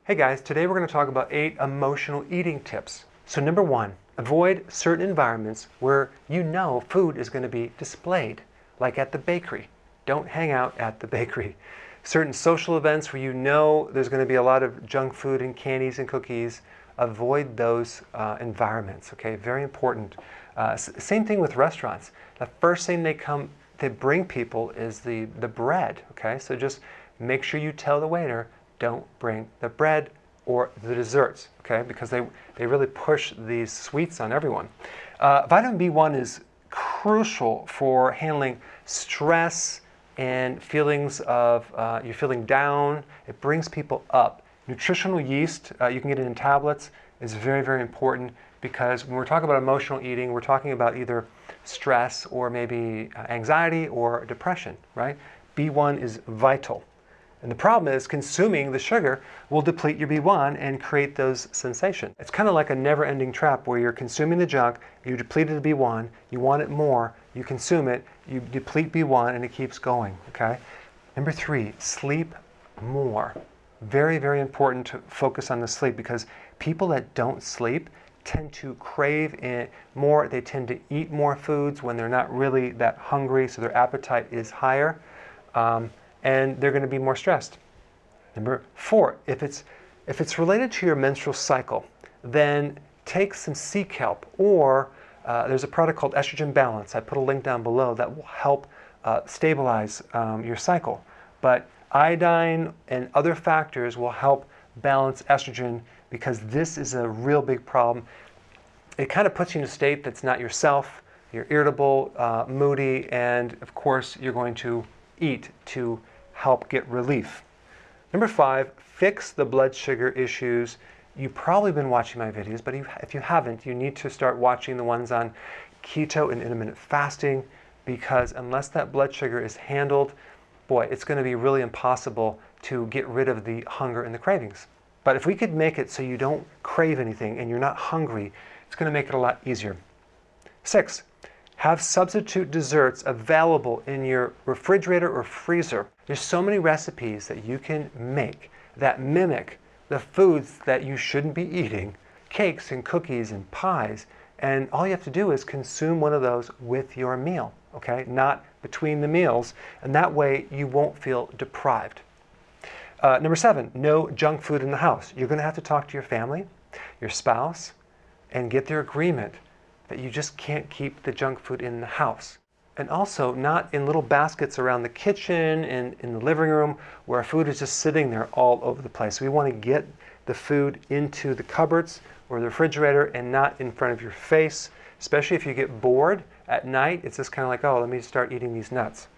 Hey guys, today we're going to talk about 8 emotional eating tips. So number 1, avoid certain environments where you know food is going to be displayed, like at the bakery. Don't hang out at the bakery. Certain social events where you know there's going to be a lot of junk food and candies and cookies, avoid those environments, okay? Very important. Same thing with restaurants. The first thing they bring people is the bread, okay? So just make sure you tell the waiter, don't bring the bread or the desserts, okay? Because they really push these sweets on everyone. Vitamin B1 is crucial for handling stress and feelings of you're feeling down. It brings people up. Nutritional yeast, you can get it in tablets, is very, very important because when we're talking about emotional eating, we're talking about either stress or maybe anxiety or depression, right? B1 is vital. And the problem is consuming the sugar will deplete your B1 and create those sensations. It's kind of like a never-ending trap where you're consuming the junk, you depleted the B1, you want it more, you consume it, you deplete B1, and it keeps going, okay? Number 3, sleep more. Very, very important to focus on the sleep because people that don't sleep tend to crave it more. They tend to eat more foods when they're not really that hungry, so their appetite is higher. And they're going to be more stressed. Number 4, if it's related to your menstrual cycle, then take some sea kelp, or there's a product called Estrogen Balance. I put a link down below that will help stabilize your cycle. But iodine and other factors will help balance estrogen because this is a real big problem. It kind of puts you in a state that's not yourself. You're irritable, moody, and of course you're going to eat to help get relief. Number 5, fix the blood sugar issues. You've probably been watching my videos, but if you haven't, you need to start watching the ones on keto and intermittent fasting because unless that blood sugar is handled, boy, it's going to be really impossible to get rid of the hunger and the cravings. But if we could make it so you don't crave anything and you're not hungry, it's going to make it a lot easier. 6, have substitute desserts available in your refrigerator or freezer. There's so many recipes that you can make that mimic the foods that you shouldn't be eating, cakes and cookies and pies, and all you have to do is consume one of those with your meal, okay? Not between the meals, and that way you won't feel deprived. Number 7, no junk food in the house. You're going to have to talk to your family, your spouse, and get their agreement that you just can't keep the junk food in the house. And also not in little baskets around the kitchen and in the living room where food is just sitting there all over the place. We want to get the food into the cupboards or the refrigerator and not in front of your face, especially if you get bored at night. It's just kind of like, oh, let me start eating these nuts.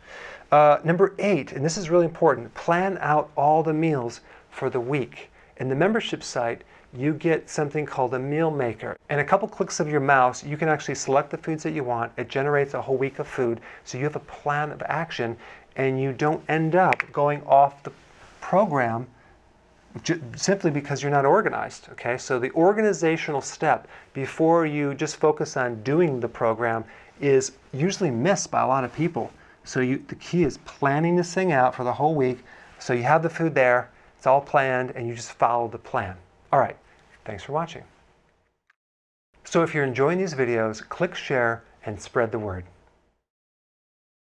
Number 8, and this is really important, plan out all the meals for the week. In the membership site, you get something called a meal maker. And a couple clicks of your mouse, you can actually select the foods that you want. It generates a whole week of food. So you have a plan of action and you don't end up going off the program simply because you're not organized, okay? So the organizational step before you just focus on doing the program is usually missed by a lot of people. So the key is planning this thing out for the whole week. So you have the food there, it's all planned, and you just follow the plan. All right. Thanks for watching. So if you're enjoying these videos, click share and spread the word.